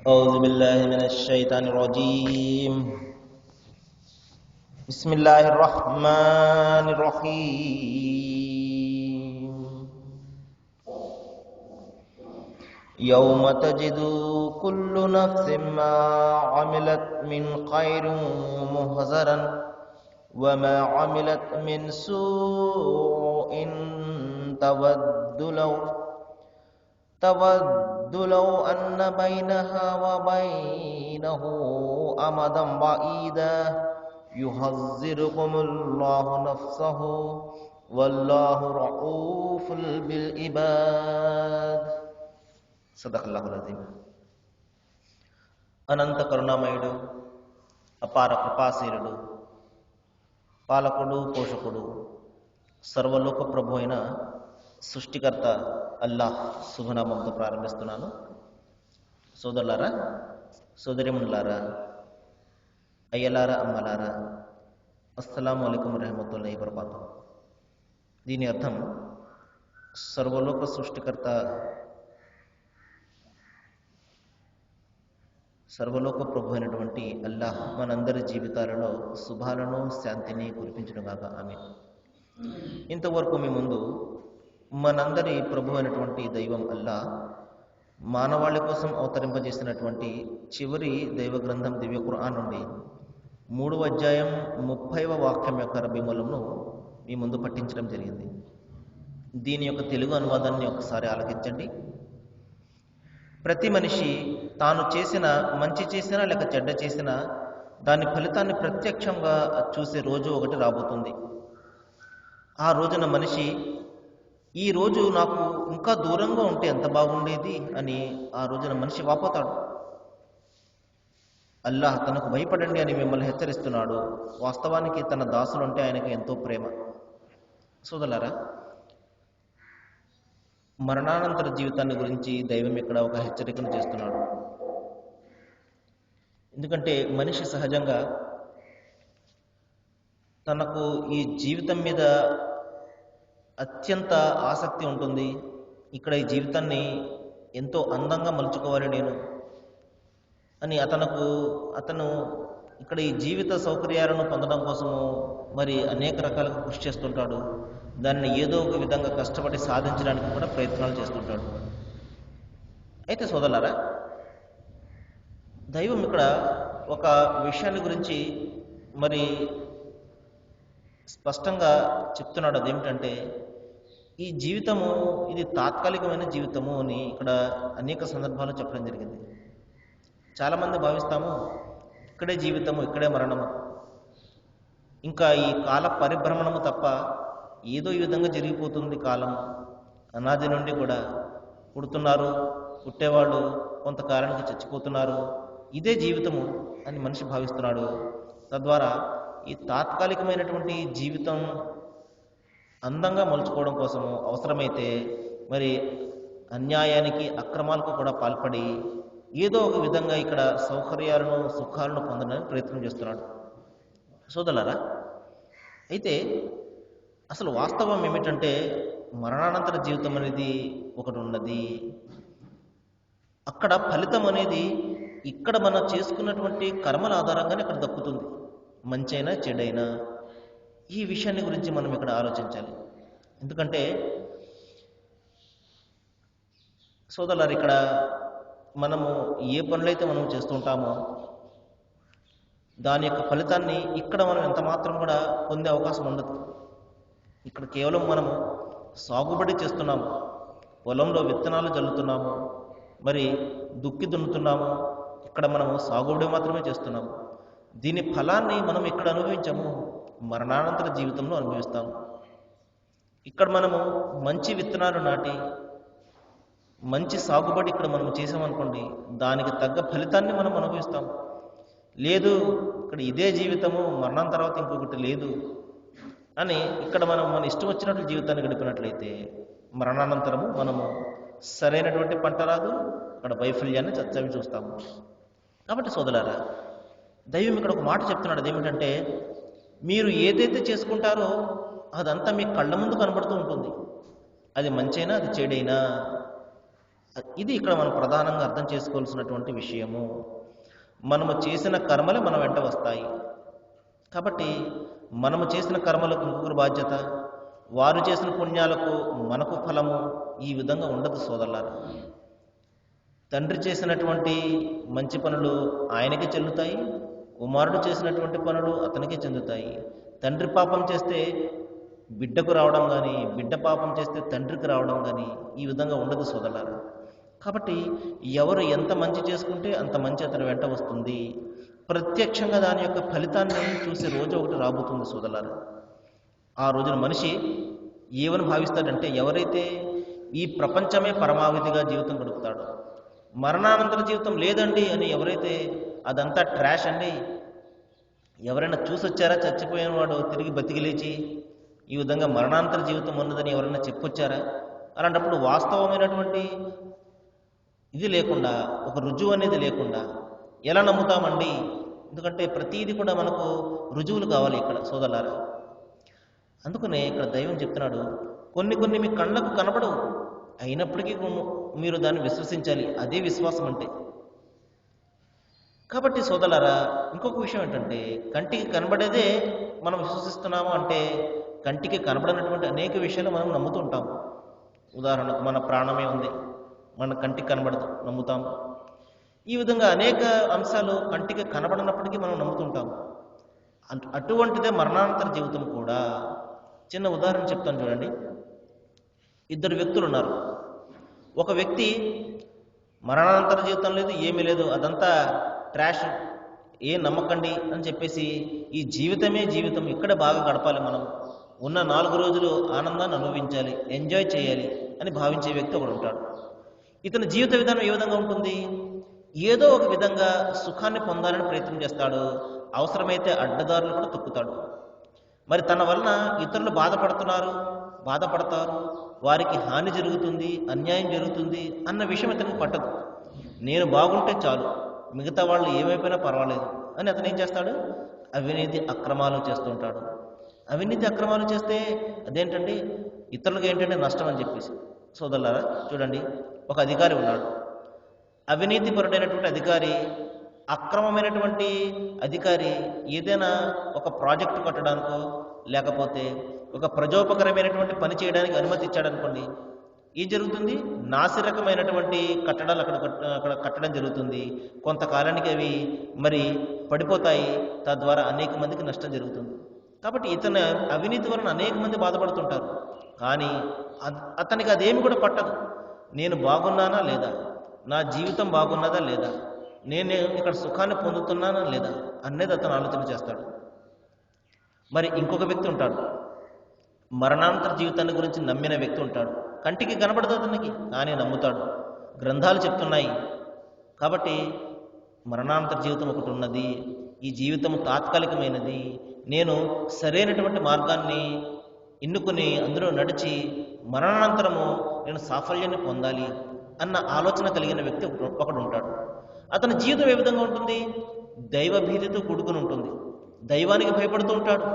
أعوذ بالله من الشيطان الرجيم. بسم الله الرحمن الرحيم. يوم تجد كل نفس ما عملت من خير محضرا وما عملت من سوء تود لو أن بينها وبينه أمدا بعيدا يحذركم الله نفسه والله رؤوف بالعباد. సదకల్లాహుల్ అజీమ్. అనంత కరుణామయుడు, అపార కృపాశీలుడు, పాలకుడు, పోషకుడు, సర్వలోక ప్రభు అయిన సృష్టికర్త అల్లాహ్ శుభనామంతో ప్రారంభిస్తున్నాను. సోదరులారా, సోదరిమణులారా, అయ్యలారా, అమ్మలారా, అస్సలాము అలైకుం రహమతుల్లాహి వబరకాతుహు. దీని అర్థం, సర్వలోక సృష్టికర్త, సర్వలోక ప్రభు అయినటువంటి అల్లాహ్ మనందరి జీవితాలలో శుభాలను, శాంతిని కురిపించునుగాక. ఆమీన్. ఇంతవరకు మీ ముందు మనందరి ప్రభు అయినటువంటి దైవం అల్లాహ్ మానవాళి కోసం అవతరింపజేసినటువంటి చివరి దైవ గ్రంథం దివ్య ఖురాన్ నుండి 3వ అధ్యాయం 30వ వాక్యం యొక్క అరబీ మూలంను మీ ముందు పఠించడం జరిగింది. దీని యొక్క తెలుగు అనువాదాన్ని ఒకసారి ఆలకించండి. ప్రతి మనిషి తాను చేసిన, మంచి చేసినా లేక చెడ్డ చేసినా, దాని ఫలితాన్ని ప్రత్యక్షంగా చూసే రోజు ఒకటి రాబోతుంది. ఆ రోజున మనిషి, ఈ రోజు నాకు ఇంకా దూరంగా ఉంటే ఎంత బాగుండేది అని ఆ రోజున మనిషి వాపోతాడు. అల్లాహ్ తనకు భయపడండి అని మిమ్మల్ని హెచ్చరిస్తున్నాడు. వాస్తవానికి తన దాసులుంటే ఆయనకు ఎంతో ప్రేమ. సోదరులారా, మరణానంతర జీవితాన్ని గురించి దైవం ఇక్కడ ఒక హెచ్చరికను చేస్తున్నాడు. ఎందుకంటే మనిషి సహజంగా తనకు ఈ జీవితం మీద అత్యంత ఆసక్తి ఉంటుంది. ఇక్కడ ఈ జీవితాన్ని ఎంతో అందంగా మలుచుకోవాలి నేను అని అతను ఇక్కడ ఈ జీవిత సౌకర్యాలను పొందడం కోసము మరి అనేక రకాలుగా కృషి చేస్తుంటాడు. దాన్ని ఏదో ఒక విధంగా కష్టపడి సాధించడానికి కూడా ప్రయత్నాలు చేస్తుంటాడు. అయితే సోదరులారా, దైవం ఇక్కడ ఒక విషయాన్ని గురించి మరి స్పష్టంగా చెప్తున్నాడు. అదేమిటంటే, ఈ జీవితము ఇది తాత్కాలికమైన జీవితము అని ఇక్కడ అనేక సందర్భాలు చెప్పడం జరిగింది. చాలామంది భావిస్తాము, ఇక్కడే జీవితము, ఇక్కడే మరణము, ఇంకా ఈ కాల పరిభ్రమణము తప్ప ఏదో ఈ విధంగా జరిగిపోతుంది కాలం. అనాది నుండి కూడా పుడుతున్నారు, పుట్టేవాళ్ళు కొంతకాలానికి చచ్చిపోతున్నారు, ఇదే జీవితము అని మనిషి భావిస్తున్నాడు. తద్వారా ఈ తాత్కాలికమైనటువంటి జీవితం అందంగా మలుచుకోవడం కోసము అవసరమైతే మరి అన్యాయానికి, అక్రమాలకు కూడా పాల్పడి ఏదో ఒక విధంగా ఇక్కడ సౌకర్యాలను, సుఖాలను పొందడానికి ప్రయత్నం చేస్తున్నాడు. సోదరులారా, అయితే అసలు వాస్తవం ఏమిటంటే, మరణానంతర జీవితం అనేది ఒకటి ఉన్నది. అక్కడ ఫలితం అనేది ఇక్కడ మనం చేసుకున్నటువంటి కర్మల ఆధారంగానే ఇక్కడ దక్కుతుంది. మంచైనా చెడైనా ఈ విషయాన్ని గురించి మనం ఇక్కడ ఆలోచించాలి. ఎందుకంటే సోదరులారు, ఇక్కడ మనము ఏ పనులైతే మనం చేస్తుంటామో దాని యొక్క ఫలితాన్ని ఇక్కడ మనం ఎంత మాత్రం కూడా పొందే అవకాశం ఉండదు. ఇక్కడ కేవలం మనము సాగుబడి చేస్తున్నాము, పొలంలో విత్తనాలు జల్లుతున్నాము, మరి దుక్కి దున్నుతున్నాము. ఇక్కడ మనము సాగుబడి మాత్రమే చేస్తున్నాము. దీని ఫలాన్ని మనం ఇక్కడ అనుభవించాము, మరణానంతర జీవితంలో అనుభవిస్తాము. ఇక్కడ మనము మంచి విత్తనాలు నాటి మంచి సాగుబడి ఇక్కడ మనం చేసామనుకోండి, దానికి తగ్గ ఫలితాన్ని మనం అనుభవిస్తాం. లేదు, ఇక్కడ ఇదే జీవితము, మరణం తర్వాత ఇంకొకటి లేదు అని ఇక్కడ మనం మన ఇష్టం వచ్చినట్లు జీవితాన్ని గడిపినట్లయితే మరణానంతరము మనము సరైనటువంటి పంట రాదు, ఇక్కడ వైఫల్యాన్ని చచ్చవి చూస్తాము. కాబట్టి సోదరులారా, దైవం ఇక్కడ ఒక మాట చెప్తున్నాడు. అదేమిటంటే, మీరు ఏదైతే చేసుకుంటారో అదంతా మీ కళ్ళ ముందు కనబడుతూ ఉంటుంది. అది మంచైనా, అది చెడైనా. ఇది ఇక్కడ మనం ప్రధానంగా అర్థం చేసుకోవాల్సినటువంటి విషయము. మనము చేసిన కర్మలే మన వెంట వస్తాయి. కాబట్టి మనము చేసిన కర్మలకు ఇంకొకరి బాధ్యత, వారు చేసిన పుణ్యాలకు మనకు ఫలము, ఈ విధంగా ఉండదు సోదరులారా. తండ్రి చేసినటువంటి మంచి పనులు ఆయనకి చెల్లుతాయి, కుమారుడు చేసినటువంటి పనులు అతనికి చెందుతాయి. తండ్రి పాపం చేస్తే బిడ్డకు రావడం కానీ, బిడ్డ పాపం చేస్తే తండ్రికి రావడం కానీ ఈ విధంగా ఉండదు సోదరులారా. కాబట్టి ఎవరు ఎంత మంచి చేసుకుంటే అంత మంచి అతని వెంట వస్తుంది. ప్రత్యక్షంగా దాని యొక్క ఫలితాన్ని చూసే రోజు ఒకటి రాబోతుంది సోదరులారా. ఆ రోజున మనిషి ఏమని భావిస్తాడంటే, ఎవరైతే ఈ ప్రపంచమే పరమావధిగా జీవితం గడుపుతాడో, మరణానంతర జీవితం లేదండి అని ఎవరైతే అదంతా ట్రాష్ అండి, ఎవరైనా చూసొచ్చారా చచ్చిపోయిన వాడు తిరిగి బతికి లేచి ఈ విధంగా మరణాంతర జీవితం ఉన్నదని ఎవరైనా చెప్పొచ్చారా? అలాంటప్పుడు వాస్తవమైనటువంటి ఇది లేకుండా, ఒక రుజువు అనేది లేకుండా ఎలా నమ్ముతామండి? ఎందుకంటే ప్రతీది కూడా మనకు రుజువులు కావాలి ఇక్కడ సోదరులారా. అందుకనే ఇక్కడ దైవం చెప్తున్నాడు, కొన్ని మీ కళ్ళకు కనపడవు, అయినప్పటికీ మీరు దాన్ని విశ్వసించాలి. అదే విశ్వాసం అంటే. కాబట్టి సోదరులారా, ఇంకొక విషయం ఏంటంటే, కంటికి కనబడేదే మనం విశ్వసిస్తున్నాము అంటే, కంటికి కనబడినటువంటి అనేక విషయాలు మనం నమ్ముతుంటాము. ఉదాహరణకు మన ప్రాణమే ఉంది, మన కంటికి కనబడదు, నమ్ముతాము. ఈ విధంగా అనేక అంశాలు కంటికి కనబడినప్పటికీ మనం నమ్ముతుంటాము. అటువంటిదే మరణానంతర జీవితం కూడా. చిన్న ఉదాహరణ చెప్తాను చూడండి. ఇద్దరు వ్యక్తులు ఉన్నారు. ఒక వ్యక్తి మరణానంతర జీవితం లేదు, ఏమీ లేదు, అదంతా ట్రాష్, ఏ నమ్మకండి అని చెప్పేసి ఈ జీవితమే జీవితం, ఇక్కడే బాగా గడపాలి, మనం ఉన్న 4 రోజులు ఆనందాన్ని అనుభవించాలి, ఎంజాయ్ చేయాలి అని భావించే వ్యక్తి ఒకడు ఉంటాడు. ఇతని జీవిత విధానం ఏ విధంగా ఉంటుంది? ఏదో ఒక విధంగా సుఖాన్ని పొందాలని ప్రయత్నం చేస్తాడు, అవసరమైతే అడ్డదారులు కూడా తొక్కుతాడు. మరి తన వలన ఇతరులు బాధపడతారు, వారికి హాని జరుగుతుంది, అన్యాయం జరుగుతుంది అన్న విషయం అతనికి పట్టదు. నేను బాగుంటే చాలు, మిగతా వాళ్ళు ఏమైపోయినా పర్వాలేదు అని అతను ఏం చేస్తాడు? అవినీతి అక్రమాలు చేస్తుంటాడు. అవినీతి అక్రమాలు చేస్తే అదేంటండి, ఇతరులకు ఏంటంటే నష్టం అని చెప్పేసి. సోదరులారా చూడండి, ఒక అధికారి ఉన్నాడు, అవినీతిపరుడైనటువంటి అధికారి, అక్రమమైనటువంటి అధికారి ఏదైనా ఒక ప్రాజెక్టు కట్టడానికో లేకపోతే ఒక ప్రజోపకరమైనటువంటి పని చేయడానికి అనుమతి ఇచ్చాడనుకోండి, ఏం జరుగుతుంది? నాసిరకమైనటువంటి కట్టడాలు అక్కడ కట్టడం జరుగుతుంది. కొంతకాలానికి అవి మరి పడిపోతాయి, తద్వారా అనేక మందికి నష్టం జరుగుతుంది. కాబట్టి ఇతని అవినీతి వలన అనేక మంది బాధపడుతుంటారు. కానీ అతనికి అదేమి కూడా పట్టదు. నేను బాగున్నానా లేదా, నా జీవితం బాగున్నదా లేదా, నేను ఇక్కడ సుఖాన్ని పొందుతున్నానా లేదా అనేది అతను ఆలోచన చేస్తాడు. మరి ఇంకొక వ్యక్తి ఉంటాడు, మరణాంతర జీవితాన్ని గురించి నమ్మిన వ్యక్తి ఉంటాడు. కంటికి కనబడదు అతనికి, కానీ నమ్ముతాడు. గ్రంథాలు చెప్తున్నాయి కాబట్టి మరణాంతర జీవితం ఒకటి ఉన్నది, ఈ జీవితం తాత్కాలికమైనది, నేను సరైనటువంటి మార్గాన్ని ఎన్నుకుని అందులో నడిచి మరణానంతరము నేను సాఫల్యాన్ని పొందాలి అన్న ఆలోచన కలిగిన వ్యక్తి ఒకడు ఉంటాడు. అతని జీవితం ఏ విధంగా ఉంటుంది? దైవ భీతితో కూడుకుని ఉంటుంది. దైవానికి భయపడుతూ ఉంటాడు,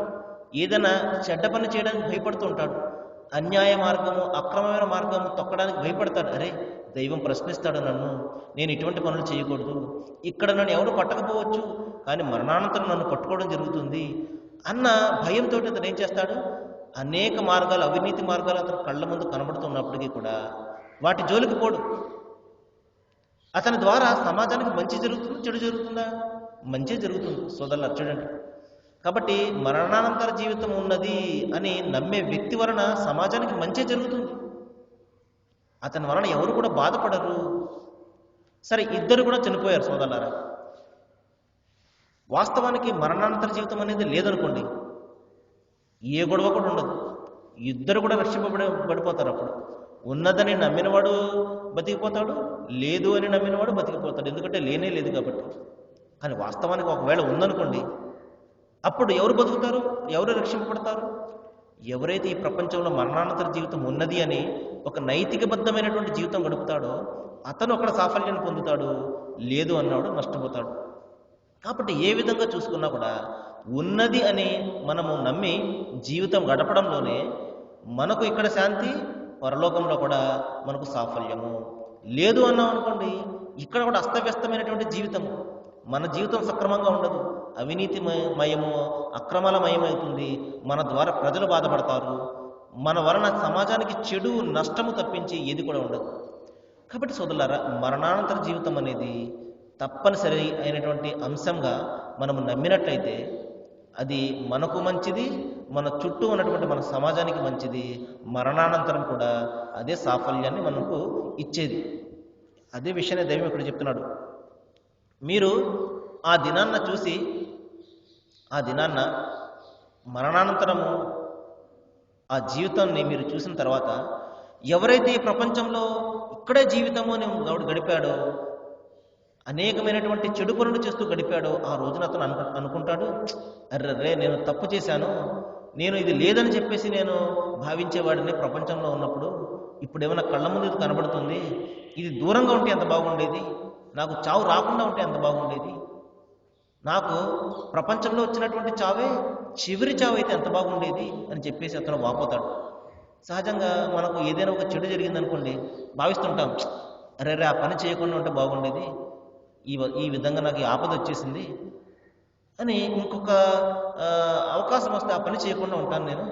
ఏదైనా చెడ్డ పని చేయడానికి భయపడుతూ ఉంటాడు, అన్యాయ మార్గము, అక్రమమైన మార్గము తొక్కడానికి భయపడతాడు. అరే, దైవం ప్రశ్నిస్తాడు నన్ను, నేను ఇటువంటి పనులు చేయకూడదు, ఇక్కడ నన్ను ఎవరు పట్టకపోవచ్చు, కానీ మరణానంతరం నన్ను పట్టుకోవడం జరుగుతుంది అన్న భయంతో అతను ఏం చేస్తాడు? అనేక మార్గాలు, అవినీతి మార్గాలు అతను కళ్ళ ముందు కనబడుతున్నప్పటికీ కూడా వాటి జోలికి పోడు. అతని ద్వారా సమాజానికి మంచి జరుగుతుందా, చెడు జరుగుతుందా? మంచి జరుగుతుంది సోదరులు చూడండి. కాబట్టి మరణానంతర జీవితం ఉన్నది అని నమ్మే వ్యక్తి వలన సమాజానికి మంచి జరుగుతుంది. అతని వలన ఎవరు కూడా బాధపడరు. సరే, ఇద్దరు కూడా చనిపోయారు సోదరులారా. వాస్తవానికి మరణానంతర జీవితం అనేది లేదనుకోండి, ఏ గొడవ కూడా ఉండదు, ఇద్దరు కూడా రక్షింపబడిపోతారు. అప్పుడు ఉన్నదని నమ్మినవాడు బతికిపోతాడు, లేదు అని నమ్మినవాడు బతికిపోతాడు, ఎందుకంటే లేనే లేదు కాబట్టి. కానీ వాస్తవానికి ఒకవేళ ఉందనుకోండి, అప్పుడు ఎవరు బతుకుతారు, ఎవరు రక్షింపబడతారు? ఎవరైతే ఈ ప్రపంచంలో మరణానంతర జీవితం ఉన్నది అని ఒక నైతికబద్ధమైనటువంటి జీవితం గడుపుతాడో అతను అక్కడ సాఫల్యాన్ని పొందుతాడు, లేదు అన్నాడు నష్టపోతాడు. కాబట్టి ఏ విధంగా చూసుకున్నా కూడా ఉన్నది అని మనము నమ్మి జీవితం గడపడంలోనే మనకు ఇక్కడ శాంతి, పరలోకంలో కూడా మనకు సాఫల్యము. లేదు అన్నాం అనుకోండి, ఇక్కడ కూడా అస్తవ్యస్తమైనటువంటి జీవితం. మన జీవితం సక్రమంగా ఉండదు, అవినీతిమయము, అక్రమాలమయమవుతుంది. మన ద్వారా ప్రజలు బాధపడతారు. మన వలన సమాజానికి చెడు నష్టము తప్పించి ఏది కూడా ఉండదు. కాబట్టి సోదరులారా, మరణానంతర జీవితం అనేది తప్పనిసరి అయినటువంటి అంశంగా మనము నమ్మినట్లయితే అది మనకు మంచిది, మన చుట్టూ ఉన్నటువంటి మన సమాజానికి మంచిది. మరణానంతరం కూడా అదే సాఫల్యాన్ని మనకు ఇచ్చేది. అదే విషయాన్ని దైవం ఇక్కడ చెప్తున్నాడు. మీరు ఆ దినాన్న చూసి, ఆ దినాన్న మరణానంతరము ఆ జీవితాన్ని మీరు చూసిన తర్వాత, ఎవరైతే ఈ ప్రపంచంలో ఇక్కడే జీవితము అని గడిపాడో, అనేకమైనటువంటి చెడు పనులు చేస్తూ గడిపాడో, ఆ రోజున అతను అనుకుంటాడు, అర్రే నేను తప్పు చేశాను, నేను ఇది లేదని చెప్పేసి నేను భావించేవాడిని ప్రపంచంలో ఉన్నప్పుడు. ఇప్పుడు ఏమైనా కళ్ళ ముందు ఇది కనబడుతుంది, ఇది దూరంగా ఉంటే ఎంత బాగుండేది, నాకు చావు రాకుండా ఉంటే ఎంత బాగుండేది, నాకు ప్రపంచంలో వచ్చినటువంటి చావే చివరి చావు అయితే ఎంత బాగుండేది అని చెప్పేసి అతను వాపోతాడు. సహజంగా మనకు ఏదైనా ఒక చెడు జరిగిందనుకోండి, భావిస్తుంటాం, అరే ఆ పని చేయకుండా ఉంటే బాగుండేది, ఈ విధంగా నాకు ఈ ఆపద వచ్చేసింది అని, ఇంకొక అవకాశం వస్తే ఆ పని చేయకుండా ఉంటాను, నేను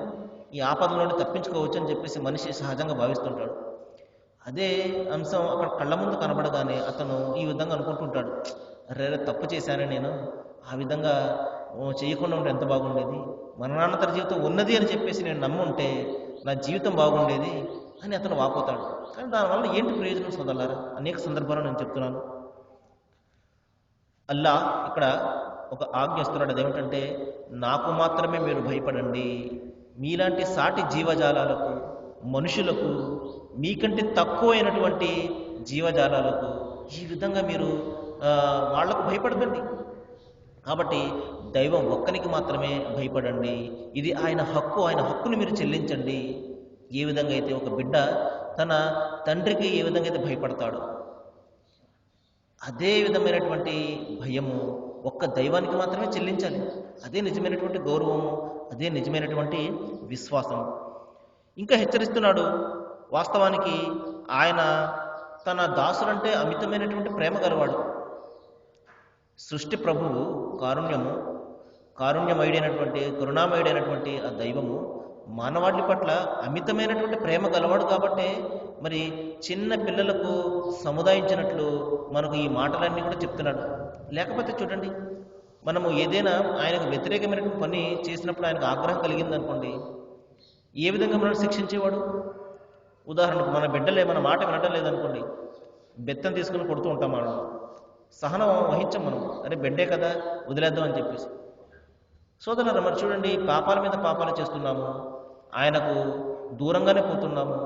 ఈ ఆపద నుండి తప్పించుకోవచ్చు అని చెప్పేసి మనిషి సహజంగా భావిస్తుంటాడు. అదే అంశం అక్కడ కళ్ళ ముందు కనబడగానే అతను ఈ విధంగా అనుకుంటుంటాడు, అరే తప్పు చేశానే నేను, ఆ విధంగా చేయకుండా ఉంటే ఎంత బాగుండేది, మరణానంతర జీవితం ఉన్నది అని చెప్పేసి నేను నమ్ముంటే నా జీవితం బాగుండేది అని అతను వాపోతాడు. కానీ దానివల్ల ఏంటి ప్రయోజనం సోదరులారా? అనేక సందర్భాలు నేను చెప్తున్నాను. అల్లా ఇక్కడ ఒక ఆజ్ఞ ఇస్తున్నాడు. అదేమిటంటే, నాకు మాత్రమే మీరు భయపడండి, మీలాంటి సాటి జీవజాలాలకు, మనుషులకు, మీకంటే తక్కువైనటువంటి జీవజాలాలకు ఈ విధంగా మీరు వాళ్లకు భయపడకండి. కాబట్టి దైవం ఒక్కనికి మాత్రమే భయపడండి, ఇది ఆయన హక్కు, ఆయన హక్కుని మీరు చెల్లించండి. ఏ విధంగా అయితే ఒక బిడ్డ తన తండ్రికి ఏ విధంగా అయితే భయపడతాడో, అదే విధమైనటువంటి భయము ఒక్క దైవానికి మాత్రమే చెల్లించాలి. అదే నిజమైనటువంటి గౌరవము, అదే నిజమైనటువంటి విశ్వాసం. ఇంకా హెచ్చరిస్తున్నాడు, వాస్తవానికి ఆయన తన దాసులంటే అమితమైనటువంటి ప్రేమ గలవాడు. సృష్టి ప్రభువు కారుణ్యమయుడైనటువంటి, కరుణామయుడైనటువంటి ఆ దైవము మానవాళి పట్ల అమితమైనటువంటి ప్రేమ గలవాడు. కాబట్టే మరి చిన్న పిల్లలకు సముదాయించినట్లు మనకు ఈ మాటలన్నీ కూడా చెప్తున్నాడు. లేకపోతే చూడండి, మనము ఏదైనా ఆయనకు వ్యతిరేకమైనటువంటి పని చేసినప్పుడు ఆయనకు ఆగ్రహం కలిగిందనుకోండి, ఏ విధంగా మనం శిక్షించేవాడు? ఉదాహరణకు మన బిడ్డలే మన మాట వినడం లేదనుకోండి, బెత్తం తీసుకుని కొడుతూ ఉంటాం. మనం సహనం వహించాం, మనం అరే బిడ్డే కదా వదిలేద్దాం అని చెప్పేసి. సోదరులారా, మరి చూడండి, పాపాల మీద పాపాలు చేస్తున్నాము, ఆయనకు దూరంగానే పోతున్నాము,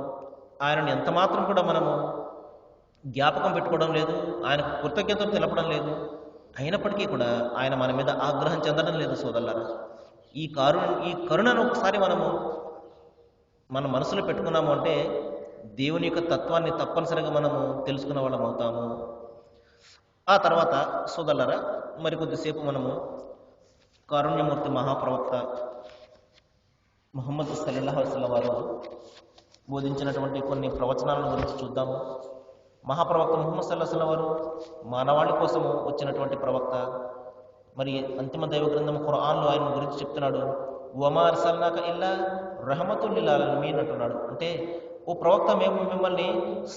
ఆయనను ఎంత మాత్రం కూడా మనము జ్ఞాపకం పెట్టుకోవడం లేదు, ఆయనకు కృతజ్ఞతలు తెలపడం లేదు. అయినప్పటికీ కూడా ఆయన మన మీద ఆగ్రహం చెందడం లేదు. సోదరులారా, ఈ కరుణను ఒకసారి మనము మన మనసులో పెట్టుకున్నాము అంటే దేవుని యొక్క తత్వాన్ని తప్పనిసరిగా మనము తెలుసుకున్న వాళ్ళం అవుతాము. ఆ తర్వాత సోదరులారా, మరికొద్దిసేపు మనము కారుణ్యమూర్తి మహాప్రవక్త ముహమ్మద్ సల్లల్లాహు అలైహి వసల్లం వారు బోధించినటువంటి కొన్ని ప్రవచనాలను గురించి చూద్దాము. మహాప్రవక్త ముహమ్మద్ సల్లల్లాహు అలైహి వసల్లం వారు మానవాళి కోసము వచ్చినటువంటి ప్రవక్త. మరి అంతిమ దైవ గ్రంథం ఖురాన్లో ఆయన గురించి చెప్తున్నాడు, వమా అర్సల్నాక ఇల్లా రహమతుల్ లిల్ ఆలమీన్ అంటున్నాడు. అంటే ఓ ప్రవక్త, మేము మిమ్మల్ని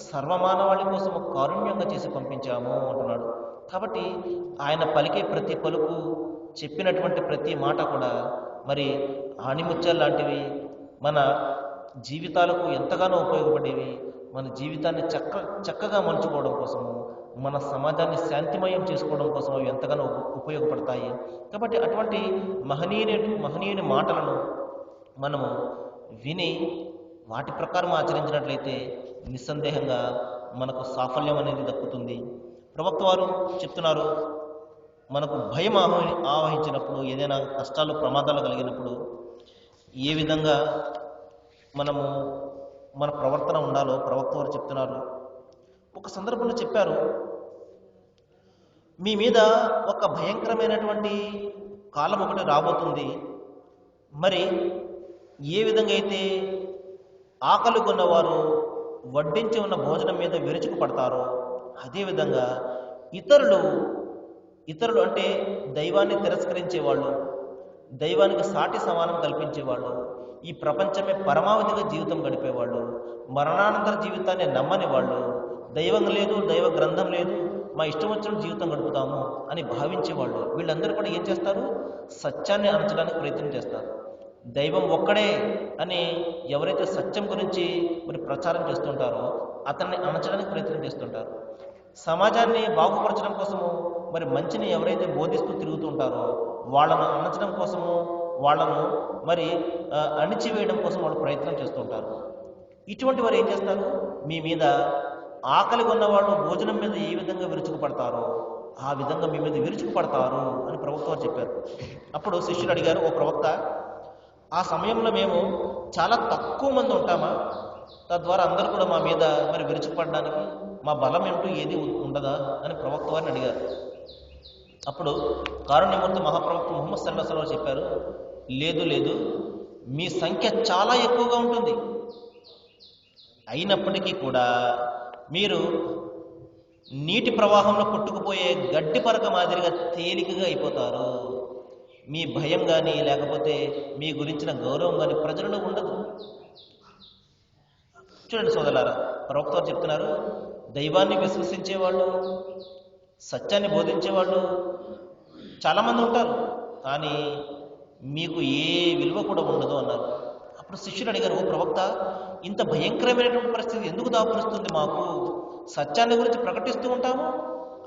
సర్వమానవాళి కోసము కారుణ్యంగా చేసి పంపించాము అంటున్నాడు. కాబట్టి ఆయన పలికే ప్రతి పలుకు, చెప్పినటువంటి ప్రతి మాట కూడా మరి ఆణిముత్యాలు లాంటివి, మన జీవితాలకు ఎంతగానో ఉపయోగపడేవి. మన జీవితాన్ని చక్కగా మలుచుకోవడం కోసము, మన సమాజాన్ని శాంతిమయం చేసుకోవడం కోసం అవి ఎంతగానో ఉపయోగపడతాయి. కాబట్టి అటువంటి మహనీయుని మాటలను మనము విని వాటి ప్రకారం ఆచరించినట్లయితే నిస్సందేహంగా మనకు సాఫల్యం అనేది దక్కుతుంది. ప్రవక్త వారు చెప్తున్నారు, మనకు భయం ఆవహించినప్పుడు, ఏదైనా కష్టాలు ప్రమాదాలు కలిగినప్పుడు ఏ విధంగా మనము మన ప్రవర్తన ఉండాలో ప్రవక్త వారు చెప్తున్నారు. ఒక సందర్భంలో చెప్పారు, మీ మీద ఒక భయంకరమైనటువంటి కాలం ఒకటి రాబోతుంది. మరి ఏ విధంగా అయితే ఆకలి కొన్నవారు వడ్డించి ఉన్న భోజనం మీద విరుచుకు పడతారో అదేవిధంగా ఇతరులు ఇతరులు అంటే దైవాన్ని తిరస్కరించేవాళ్ళు, దైవానికి సాటి సమానం కల్పించేవాళ్ళు, ఈ ప్రపంచమే పరమావధిగా జీవితం గడిపేవాళ్ళు, మరణానంతర జీవితాన్ని నమ్మని వాళ్ళు, దైవం లేదు, దైవ గ్రంథం లేదు, మా ఇష్టం వచ్చిన జీవితం గడుపుతాము అని భావించేవాళ్ళు, వీళ్ళందరూ కూడా ఏం చేస్తారు? సత్యాన్ని అణచడానికి ప్రయత్నం చేస్తారు. దైవం ఒక్కడే అని ఎవరైతే సత్యం గురించి మరి ప్రచారం చేస్తుంటారో అతన్ని అణచడానికి ప్రయత్నం చేస్తుంటారు. సమాజాన్ని బాగుపరచడం కోసము మరి మంచిని ఎవరైతే బోధిస్తూ తిరుగుతుంటారో వాళ్ళను అణచడం కోసము, వాళ్ళను మరి అణిచివేయడం కోసం వాళ్ళు ప్రయత్నం చేస్తుంటారు. ఇటువంటి వారు ఏం చేస్తారు? మీ మీద ఆకలి ఉన్నవాళ్ళు భోజనం మీద ఏ విధంగా విరుచుకుపడతారో ఆ విధంగా మీ మీద విరుచుకుపడతారు అని ప్రవక్త వారు చెప్పారు. అప్పుడు శిష్యులు అడిగారు, ఓ ప్రవక్త, ఆ సమయంలో మేము చాలా తక్కువ మంది ఉంటామా? తద్వారా అందరూ కూడా మా మీద మరి విరుచుకుపడడానికి మా బలం ఏమిటో ఏది ఉండదా అని ప్రవక్త వారిని అడిగారు. అప్పుడు కారుణ్యమూర్తి మహాప్రవక్త ముహమ్మద్ సల్లల్లాహు అలైహి వసల్లం చెప్పారు, లేదు లేదు, మీ సంఖ్య చాలా ఎక్కువగా ఉంటుంది. అయినప్పటికీ కూడా మీరు నీటి ప్రవాహంలో కొట్టుకుపోయే గడ్డి పరక మాదిరిగా తేలికగా అయిపోతారు. మీ భయం కానీ లేకపోతే మీ గురించిన గౌరవం కానీ ప్రజలలో ఉండదు. చూడండి సోదరులారా, ప్రవక్త వారు చెప్తున్నారు, దైవాన్ని విశ్వసించేవాళ్ళు, సత్యాన్ని బోధించేవాళ్ళు చాలామంది ఉంటారు, కానీ మీకు ఏ విలువ కూడా ఉండదు అన్నారు. అప్పుడు శిష్యులు అడిగారు, ఓ ప్రవక్త, ఇంత భయంకరమైనటువంటి పరిస్థితి ఎందుకు దాపురిస్తుంది మాకు? సత్యాన్ని గురించి ప్రకటిస్తూ ఉంటాము,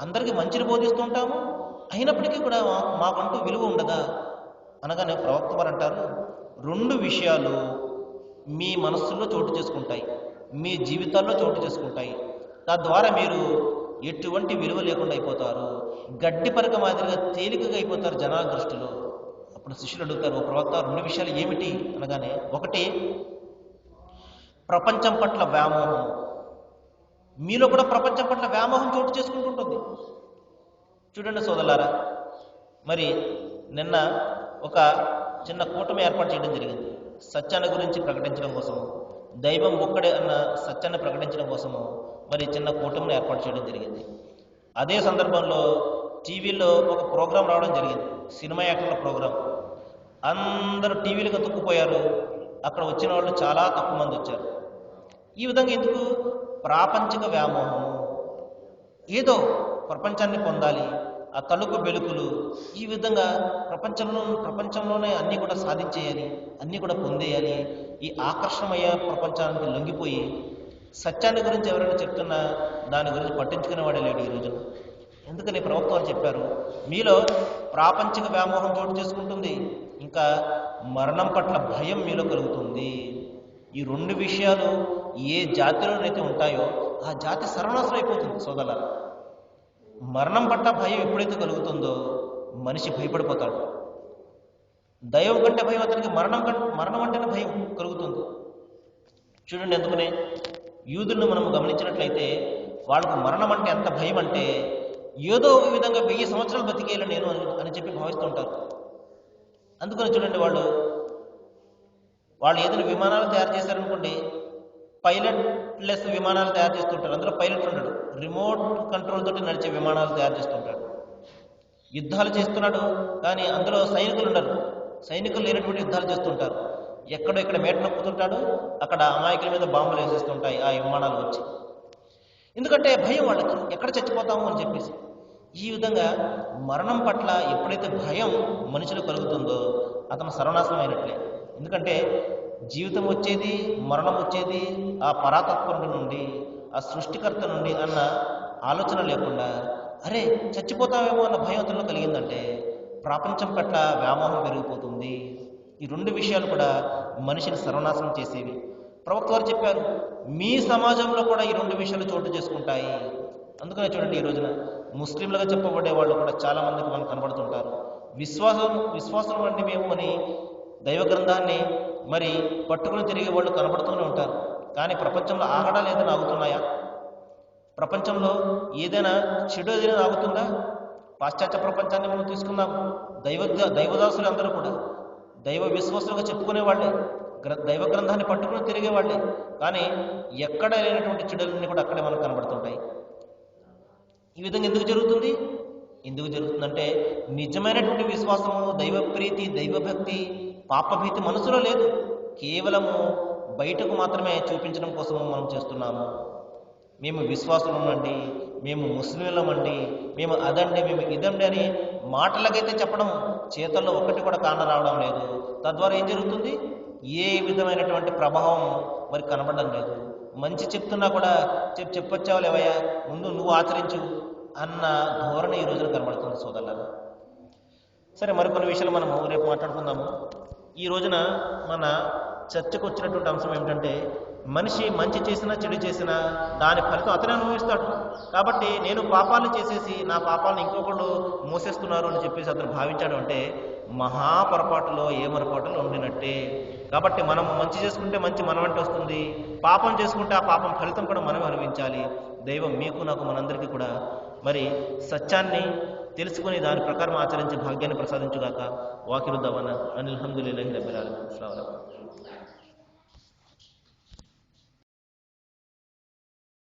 అందరికీ మంచిని బోధిస్తూ ఉంటాము, అయినప్పటికీ కూడా మాకంటూ విలువ ఉండదా అనగానే ప్రవక్త వారు అంటారు, రెండు విషయాలు మీ మనస్సుల్లో చోటు చేసుకుంటాయి, మీ జీవితాల్లో చోటు చేసుకుంటాయి, తద్వారా మీరు ఎటువంటి విలువ లేకుండా అయిపోతారు, గడ్డి పరక మాదిరిగా తేలికగా అయిపోతారు జనాల దృష్టిలో. అప్పుడు శిష్యులు అడుగుతారు, ఓ ప్రవక్త, రెండు విషయాలు ఏమిటి అనగానే, ఒకటి ప్రపంచం పట్ల వ్యామోహం. మీలో కూడా ప్రపంచం పట్ల వ్యామోహం చోటు చేసుకుంటుంటుంది. చూడండి సోదరులారా, మరి నిన్న ఒక చిన్న కూటమి ఏర్పాటు చేయడం జరిగింది. సత్యాన్ని గురించి ప్రకటించడం కోసము, దైవం ఒక్కడే అన్న సత్యాన్ని ప్రకటించడం కోసము మరి చిన్న కూటమిని ఏర్పాటు చేయడం జరిగింది. అదే సందర్భంలో టీవీలో ఒక ప్రోగ్రాం రావడం జరిగింది, సినిమా యాక్టర్ల ప్రోగ్రాం. అందరూ టీవీలకు తొక్కుపోయారు. అక్కడ వచ్చిన వాళ్ళు చాలా తక్కువ మంది వచ్చారు. ఈ విధంగా ఎందుకు? ప్రాపంచిక వ్యామోహము, ఏదో ప్రపంచాన్ని పొందాలి, ఆ తలుపు బెలుకులు, ఈ విధంగా ప్రపంచంలోనే అన్నీ కూడా సాధించేయాలి, అన్నీ కూడా పొందేయాలి, ఈ ఆకర్షణమయ్యే ప్రపంచానికి లొంగిపోయి సత్యాన్ని గురించి ఎవరైనా చెప్తున్నా దాని గురించి పట్టించుకునేవాడే లేడు ఈ రోజున. ఎందుకని ప్రవక్త వారు చెప్పారు, మీలో ప్రాపంచిక వ్యామోహం చోటు చేసుకుంటుంది, ఇంకా మరణం పట్ల భయం మీలో కలుగుతుంది. ఈ రెండు విషయాలు ఏ జాతిలోనైతే ఉంటాయో ఆ జాతి సర్వనాశనం అయిపోతుంది సోదరుల. మరణం పట్ల భయం ఎప్పుడైతే కలుగుతుందో మనిషి భయపడిపోతాడు. దైవం కంటే భయం అతనికి మరణం అంటేనే భయం కలుగుతుంది. చూడండి, ఎందుకనే యూదులను మనం గమనించినట్లయితే వాళ్ళకు మరణం అంటే ఎంత భయం అంటే ఏదో ఒక విధంగా 1000 సంవత్సరాలు బతికేయాలి నేను అని చెప్పి భావిస్తుంటారు. అందుకని చూడండి, వాళ్ళు ఏదైనా విమానాలు తయారు చేశారనుకోండి, పైలట్లెస్ విమానాలు తయారు చేస్తుంటారు. అందులో పైలట్ ఉండడు, రిమోట్ కంట్రోల్ తోటి నడిచే విమానాలు తయారు చేస్తుంటాడు. యుద్ధాలు చేస్తున్నాడు కానీ అందులో సైనికులు ఉండరు, సైనికులు లేనటువంటి యుద్ధాలు చేస్తుంటారు. ఎక్కడో ఇక్కడ మేట నొక్కుతుంటాడు, అక్కడ అమాయకుల మీద బాంబులు వేసేస్తుంటాయి ఆ విమానాలు వచ్చి. ఎందుకంటే భయం వాళ్ళకి, ఎక్కడ చచ్చిపోతాము అని చెప్పేసి. ఈ విధంగా మరణం పట్ల ఎప్పుడైతే భయం మనుషులు కలుగుతుందో అతను సర్వనాశనం అయినట్లే. ఎందుకంటే జీవితం వచ్చేది, మరణం వచ్చేది ఆ పరాతత్వరుడి నుండి, ఆ సృష్టికర్త నుండి అన్న ఆలోచన లేకుండా అరే చచ్చిపోతామేమో అన్న భయం అతనిలో కలిగిందంటే ప్రపంచం పట్ల వ్యామోహం పెరిగిపోతుంది. ఈ రెండు విషయాలు కూడా మనిషిని సర్వనాశనం చేసేవి. ప్రవక్త వారు చెప్పారు, మీ సమాజంలో కూడా ఈ రెండు విషయాలు చోటు చేసుకుంటాయి. అందుకనే చూడండి, ఈ రోజున ముస్లింలుగా చెప్పబడే వాళ్ళు కూడా చాలా మందికి మనకు కనబడుతుంటారు. విశ్వాసం అంటే మేము అని దైవ గ్రంథాన్ని మరి పట్టుకుని తిరిగే వాళ్ళు కనబడుతూనే ఉంటారు. కానీ ప్రపంచంలో ఆగడాలు ఏదైనా ఆగుతున్నాయా? ప్రపంచంలో ఏదైనా చెడు ఏదైనా ఆగుతుందా? పాశ్చాత్య ప్రపంచాన్ని మనం తీసుకున్నాం, దైవదాసులు అందరూ కూడా దైవ విశ్వాసులుగా చెప్పుకునే వాళ్ళే, దైవ గ్రంథాన్ని పట్టుకుని తిరిగేవాళ్ళే. కానీ ఎక్కడ లేనటువంటి చెడులన్నీ కూడా అక్కడే మనకు కనబడుతుంటాయి. ఈ విధంగా ఎందుకు జరుగుతుంది? ఎందుకు జరుగుతుందంటే నిజమైనటువంటి విశ్వాసము, దైవప్రీతి, దైవభక్తి, పాపభీతి మనసులో లేదు. కేవలము బయటకు మాత్రమే చూపించడం కోసము మనం చేస్తున్నాము. మేము విశ్వాసులమండి, మేము ముస్లింలమండి, మేము అదండి, మేము ఇదండి అని మాటలకైతే చెప్పడం, చేతల్లో ఒక్కటి కూడా కాన రావడం లేదు. తద్వారా ఏం జరుగుతుంది? ఏ విధమైనటువంటి ప్రభావం మరి కనబడడం లేదు. మంచి చెప్తున్నా కూడా చెప్పొచ్చావు లేవయ్యా, ముందు నువ్వు ఆచరించు అన్న ధోరణి ఈ రోజున కనబడుతుంది సోదరులారా. సరే, మరికొన్ని విషయాలు మనము రేపు మాట్లాడుకుందాము. ఈ రోజున మన చర్చకు వచ్చినటువంటి అంశం ఏమిటంటే, మనిషి మంచి చేసినా చెడు చేసినా దాని ఫలితం అతనే అనుభవిస్తాడు. కాబట్టి నేను పాపాలు చేసేసి నా పాపాలను ఇంకొకళ్ళు మోసేస్తున్నారు అని చెప్పేసి అతను భావించాడు అంటే మహాపొరపాటులో ఏమరపాటులో ఉండినట్టే. కాబట్టి మనం మంచి చేసుకుంటే మంచి మన వెంట వస్తుంది, పాపం చేసుకుంటే ఆ పాపం ఫలితం కూడా మనం అనుభవించాలి. దైవం మీకు నాకు మనందరికీ కూడా మరి సత్యాన్ని తెలుసుకుని దాని ప్రకారం ఆచరించే భాగ్యాన్ని ప్రసాదించుగాక. వాకిరు దవన అనిల్ హమ్దులిల్లాహి రబ్బిల్ ఆలమీన్.